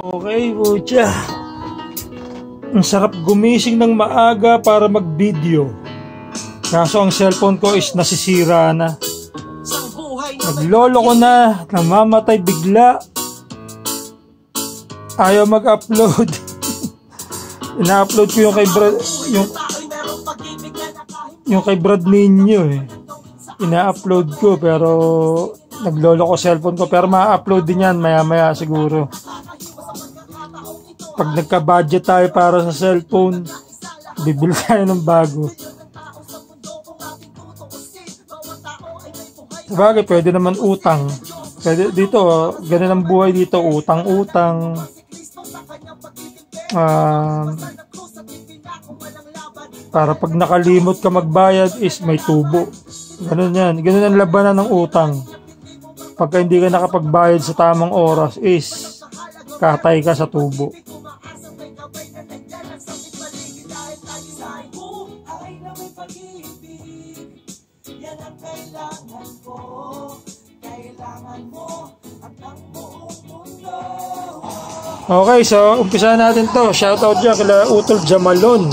Okay, bucha. Ang sarap gumising ng maaga para mag-video. Kaso ang cellphone ko is nasisira na. Naglolo ko na, namamatay bigla. Ayaw mag-upload. Ina-upload ko yung kay Brad, yung kay Brad ninyo eh. Ina-upload ko pero naglolo ko cellphone ko, pero ma-upload din yan maya-maya siguro. Pag nagka-budget tayo para sa cellphone, bibili tayo ng bago. Sabagay, pwede naman utang. Pwede dito, ganun ang buhay dito, utang-utang. Para pag nakalimot ka magbayad is may tubo. Ganun yan. Ganun ang labanan ng utang. Pagka hindi ka nakapagbayad sa tamang oras is katay ka sa tubo. Okay, so umpisa natin to. Shoutout dyan kila Utol Jamalon.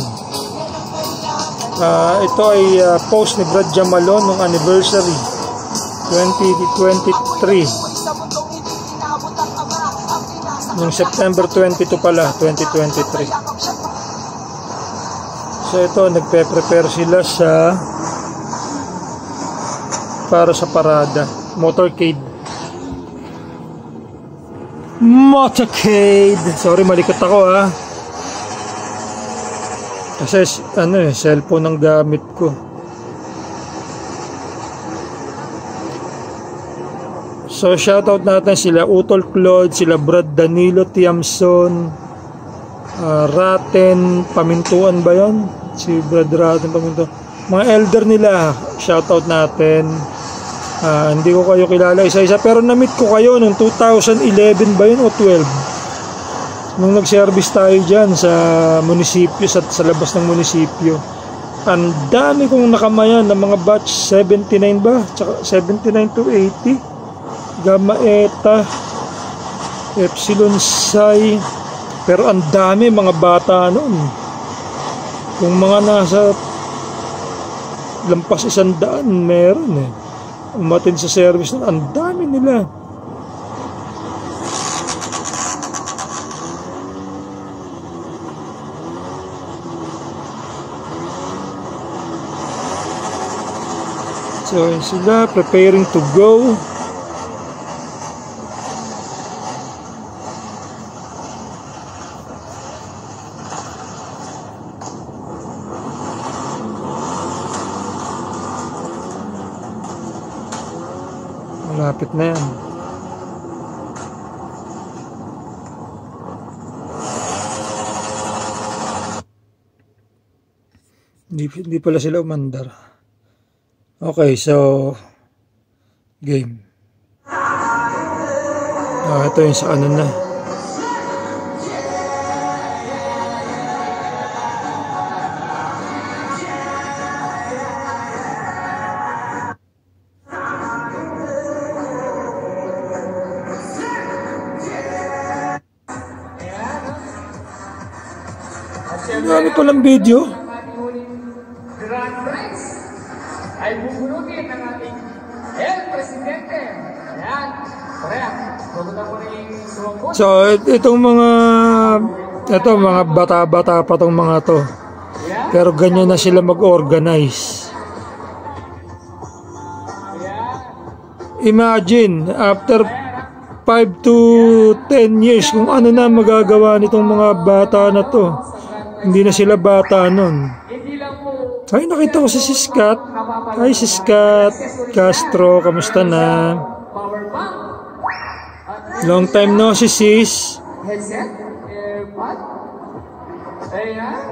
Ito ay post ni Brad Jamalon ng anniversary 2023. Yung September 22 pala, 2023. So ito, nagpe-prepare sila para sa parada, motorcade. Sorry, malikot ako ha. Kasi cellphone ang gamit ko. So shoutout natin sila Utol Claude, sila Brad Danilo Tiamson, Raten Pamintuan ba yun? Si Brad Raten Pamintuan. Mga elder nila, shoutout natin. Hindi ko kayo kilala isa-isa, pero na-meet ko kayo noong 2011 ba yun o 12? Nung nag-service tayo dyan sa munisipyo, sa labas ng munisipyo. Ang dami kong nakamayan ng mga batch 79 ba? Tsaka 79 to 80. Gamma Eta, Epsilon Psi. Pero ang dami mga bata noon. Kung mga nasa lampas 100 meron eh. Umatin sa service na, ang dami nila. So sila preparing to go. Malapit na yan. Hindi pala sila umandar. Okay, so game. Ito yung sa ano na. Ano palang video? Grand Prize ay bubulutin ng ating El Presidente. Ayan. Korea. So itong mga bata-bata pa tong mga to. Pero ganyan na sila mag-organize. Imagine after 5 to 10 years kung ano na magagawa nitong mga bata na to. Hindi na sila bata nun. Ay, nakita ko si Siskat. Hi Siskat Castro, kamusta na? Long time no si sis.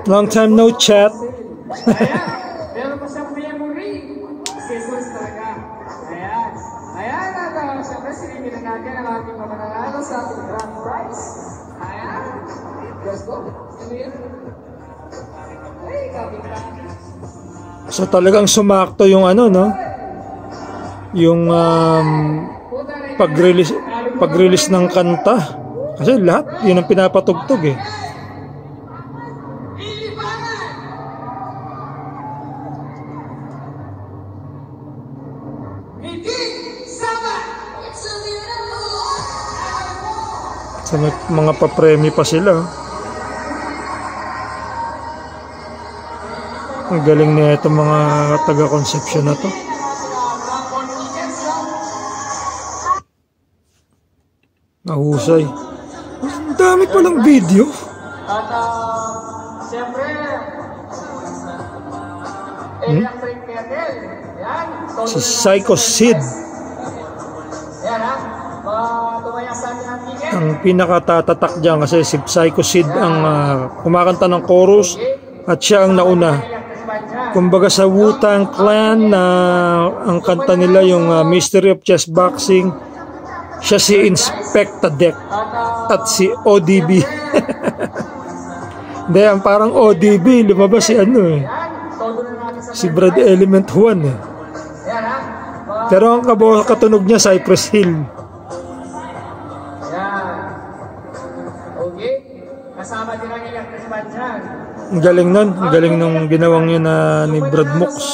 Long time no chat. Meron pa siyang memory. Jesus talaga. Ayan, siyempre silipin na natin ang ating mamananalo sa ating grand prize. Ayan. Let's go. So talagang sumakto yung ano, no? Yung pag-release ng kanta. Kasi lahat, yun ang pinapatugtog eh. So, may mga papremi pa sila. Ang galing na itong mga taga-conception na to. Nahusay. Ang dami palang video. At siyempre, electric kettle. Yan. Si Psycho Sid. Yan ha. Tumaya sa atin ang ticket. Ang pinakatatatak dyan kasi si Psycho Sid ang kumakanta ng chorus at siya ang nauna. Kumbaga sa Wu-Tang Clan na ang kanta nila yung Mystery of Chess Boxing, siya si Inspector Deck at si ODB. Hindi, ang parang ODB lumabas si ano eh, si Brad Element 1 eh. Pero ang katunog niya Cypress Hill. Okay. Kasama din ang electric band dyan. Ang galing nun, ang galing nung ginawang yun ni Brad Mooks.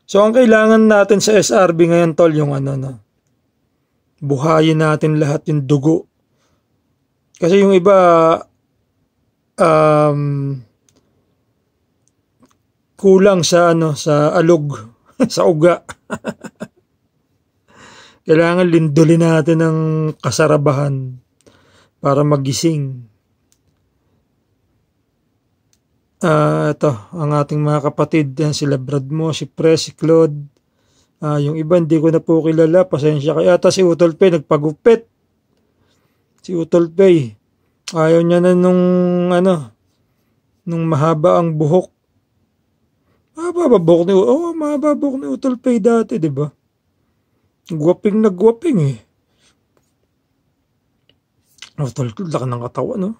So ang kailangan natin sa SRB ngayon tol, yung buhayin natin lahat yung dugo. Kasi yung iba kulang sa sa alog, sa uga. Kailangan lindulin natin ng kasarabahan para magising. Ito, ang ating mga kapatid, yan, sila Brad Mo, si Pre, si Claude. Yung iba hindi ko na po kilala, pasensya kayo. Ata si Utolpey, nagpagupit. Si Utolpey, ayaw niya na nung mahaba ang buhok. Mahaba buhok ni Utolpey dati, di ba? Gwaping eh. Utolpey, laki ng katawan, no?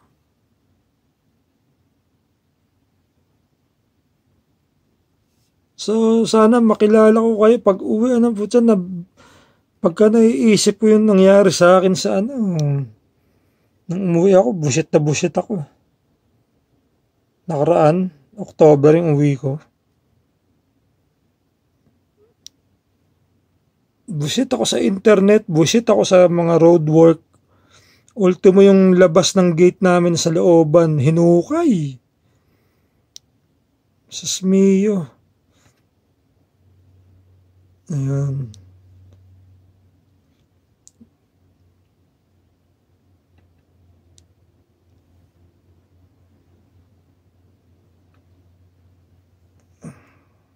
So, sana makilala ko kayo pag uwi. Pagka naiisip ko yung nangyari sa akin sa nung umuwi ako, busit ako. Nakaraan, October yung uwi ko. Busit ako sa internet, busit ako sa mga roadwork. Ultimo yung labas ng gate namin sa looban, hinukay. Sus mio. Ayan.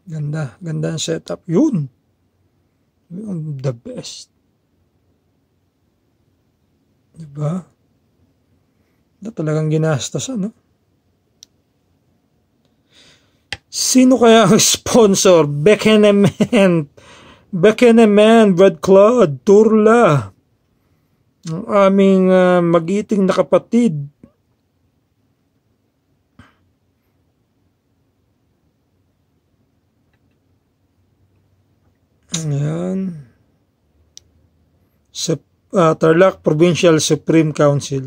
Ganda ang setup. Yun. The best. Diba? Ito talagang ginastos, Sino kaya ang sponsor? Bekenemen, Brad Claude, Turla. Ang aming magiting na kapatid. Ayan. Tarlac Provincial Supreme Council.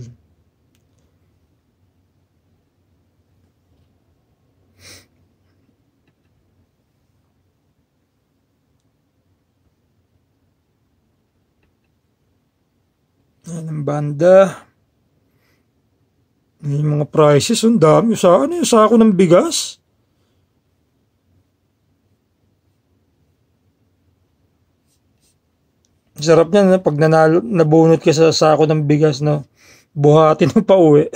Ayan ang banda. Yung mga prices, ang dami. Yung sako ng bigas? Sarap niyan pag nabunot ka sa sako ng bigas, buhatin mo pa uwi.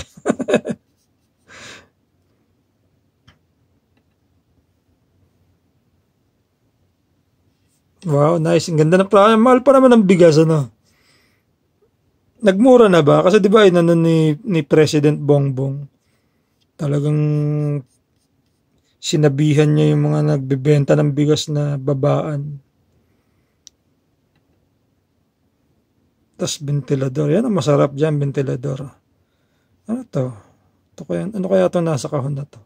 Wow, nice. Ang ganda ng plano. Mahal pa naman ng bigas, Nagmura na ba? Kasi di ba ni President Bongbong, talagang sinabihan niya yung mga nagbebenta ng bigas na babaan. Tas ventilador. Yan ang masarap dyan, ventilador. Ano to? Ano kaya to nasa kahon na to?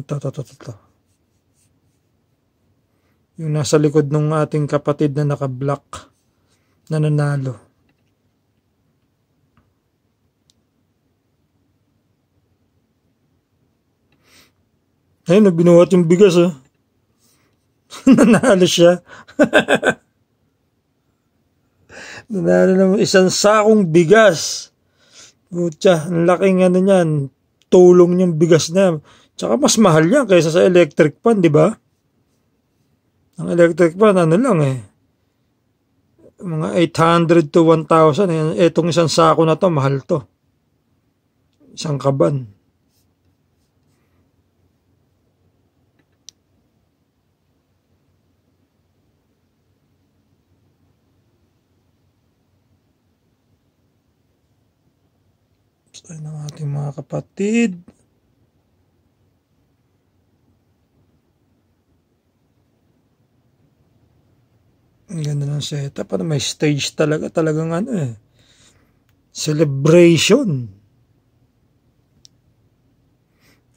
Ito. Yung nasa likod ng ating kapatid na naka-black na nanalo. Ayun, binuhat yung bigas, oh. Nanalo siya. Nanalo naman isang sakong bigas. Putya, ang laking ano niyan, tulong niyang bigas na. Tsaka mas mahal yan kaysa sa electric pan, di ba? Ang electric fan, ano lang eh. Mga 800 to 1,000. Etong isang sako na to, mahal to. Isang kaban. So, ayun ang ating mga kapatid. Ang ganda ng setup. May stage talagang ano eh. Celebration.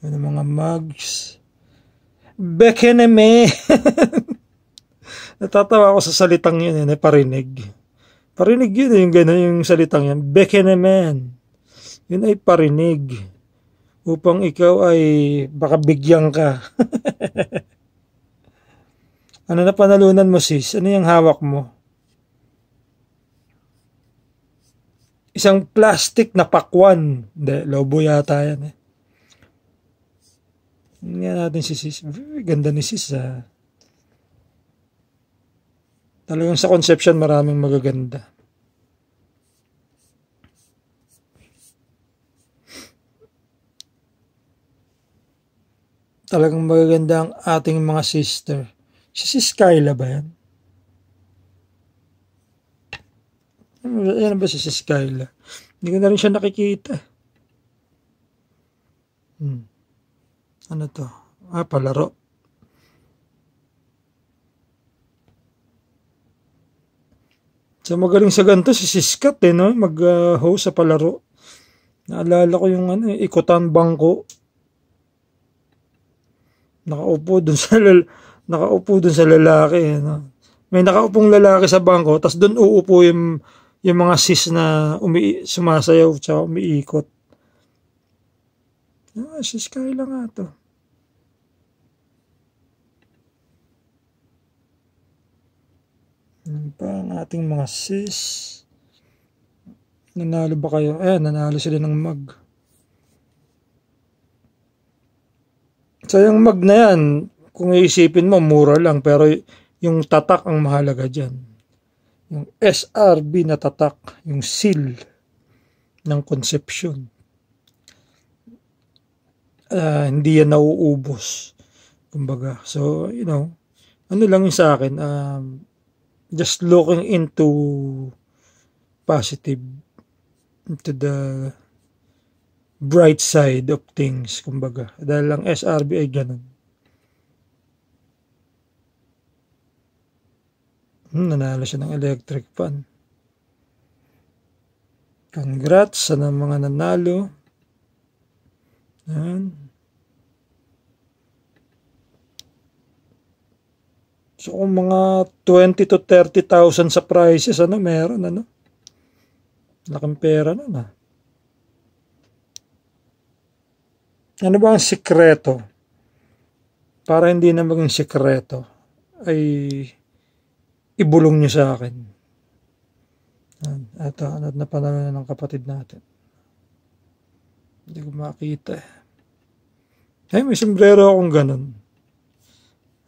Ano mga mugs. Bekeneme. Natatawa ako sa salitang yun eh. Parinig. Parinig yun eh. Yung gano'n yung salitang yan. Bekenemen. Yun ay parinig. Upang ikaw ay baka bigyan ka. Ano na panalunan mo, sis? Ano yung hawak mo? Isang plastic na pakwan. Hindi, lobo yata yan eh. Tingnan natin si sis. Ganda ni sis ah. Talagang sa conception maraming magaganda. Talagang magaganda ang ating mga sister. Si Skyla ba yan? Yan ba si Skyla? Hindi ko na rin siya nakikita. Ano to? Palaro. So magaling sa ganito si Siskat eh, no? Mag-host sa palaro. Naalala ko yung ikutan bangko. Nakaupo dun sa lalaki. No? May nakaupong lalaki sa bangko, tapos dun uupo yung mga sis na sumasayaw tsaka umiikot. Sis Kayla nga to. Ano pa ang ating mga sis? Nanalo ba kayo? Nanalo sila ng mug. So yung mug na yan, kung iisipin mo, mura lang. Pero yung tatak ang mahalaga dyan. Yung SRB na tatak, yung seal ng conception. Hindi yan nauubos. Kumbaga. So, ano lang yung sa akin, just looking into positive, into the bright side of things, kumbaga. Dahil lang SRB ay ganun. Nanalo siya ng electric fan. Congrats sa mga nanalo. Yan. So kung mga 20 to 30,000 sa prices, meron, laking pera na. Ano ba ang sikreto? Para hindi na maging sikreto, ay ibulong niyo sa akin. Ito, napanalo na ng kapatid natin. Hindi ko makita. May sombrero akong ganun.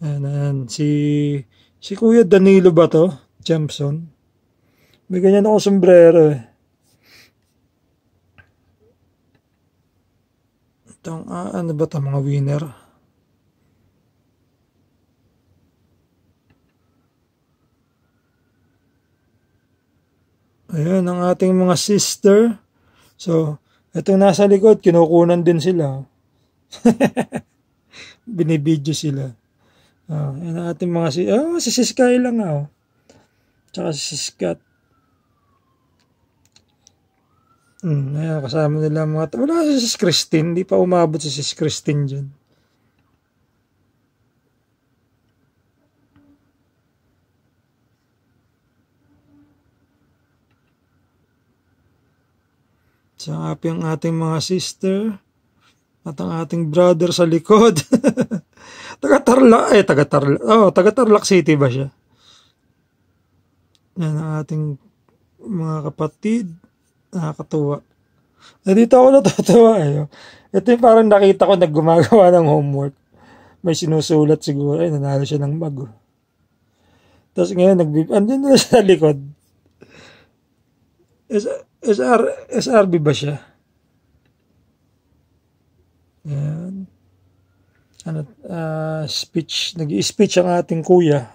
Ayan, si Kuya Danilo ba to? Jampson. May ganyan ako sombrero eh. Itong, ano ba ito, mga winner? Ayan, ang ating mga sister. So, itong nasa likod, kinukunan din sila. Binibidyo sila. Yan ang ating mga si Sky lang tsaka si Scott. Ayan, kasama nila mga wala si Sis Christine, hindi pa umabot si Sis Christine dyan. So, happy ang ating mga sister at ang ating brother sa likod. Taga-Tarlac City ba siya? Yan ang ating mga kapatid. Nakakatuwa. Dito ako natutuwa eh. Ito yung parang nakita ko naggumagawa ng homework. May sinusulat siguro. Ay, nanalo siya ng mag. Tapos ngayon, andun na siya sa likod. SRB ba siya? Yan. Speech. Nag-i-speech ang ating kuya.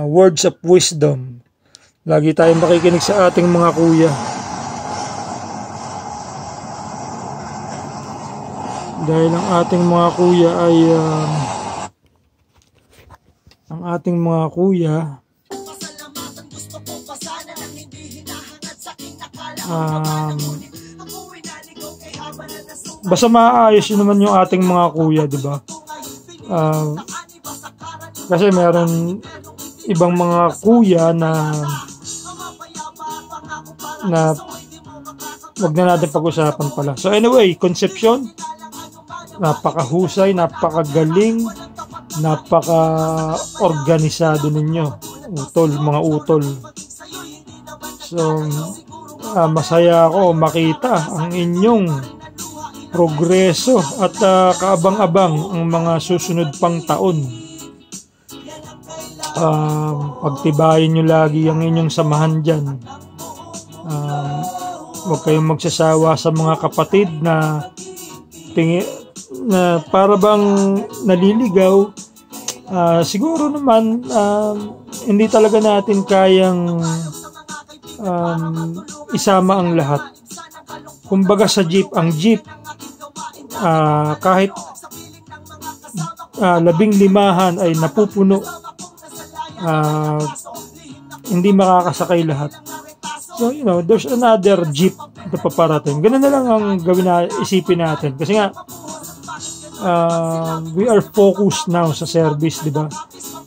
Words of wisdom. Lagi tayong makikinig sa ating mga kuya. Dahil ang ating mga kuya ay basta maayos yun naman yung ating mga kuya, di ba? Kasi meron ibang mga kuya na wag na natin pag-usapan pala. So anyway, Concepcion, napakahusay, napakagaling, napaka-organisado ninyo. Mga utol. So, masaya ako makita ang inyong progreso at kaabang-abang ang mga susunod pang taon. Pagtibayin nyo lagi ang inyong samahan dyan. Huwag kayong magsasawa sa mga kapatid na para bang naliligaw. Siguro naman hindi talaga natin kayang isama ang lahat. Kumbaga sa jeep, ang jeep kahit 15 ay napupuno, hindi makakasakay lahat. So, there's another jeep na paparating. Ganun na lang ang isipin natin. Kasi nga, we are focused now sa service, di ba?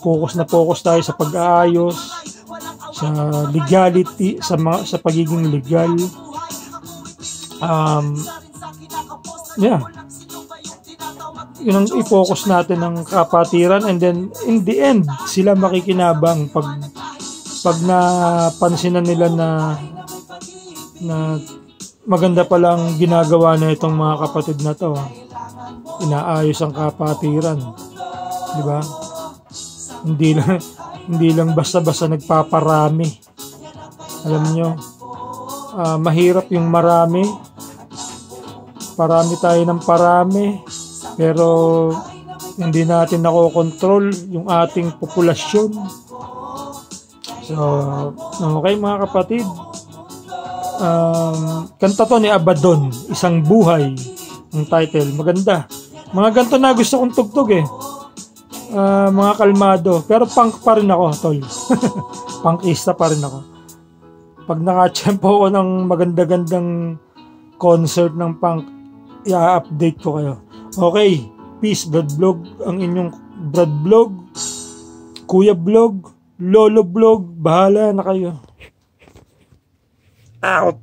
Focus tayo sa pag-aayos, sa legality, sa pagiging legal. Yun ang i-focus natin ng kapatiran, and then in the end sila makikinabang pag napansinan nila na maganda palang ginagawa na itong mga kapatid na to. Inaayos ang kapatiran, di ba? Hindi lang basta-basta nagpaparami. Alam nyo, mahirap yung marami tayo ng parami, pero hindi natin nakokontrol yung ating populasyon. So, okay mga kapatid, kanta to ni Abaddon, Isang Buhay ang title. Maganda. Mga ganito na gusto kong tugtog eh. Mga kalmado, pero punk pa rin ako, tol. Punkista pa rin ako. Pag nakatsempo ko ng maganda-gandang concert ng punk, i-update ko kayo. Okay, peace, Brad Vlog, ang inyong Brad Vlog, Kuya Vlog, Lolo Vlog, bahala na kayo. Out!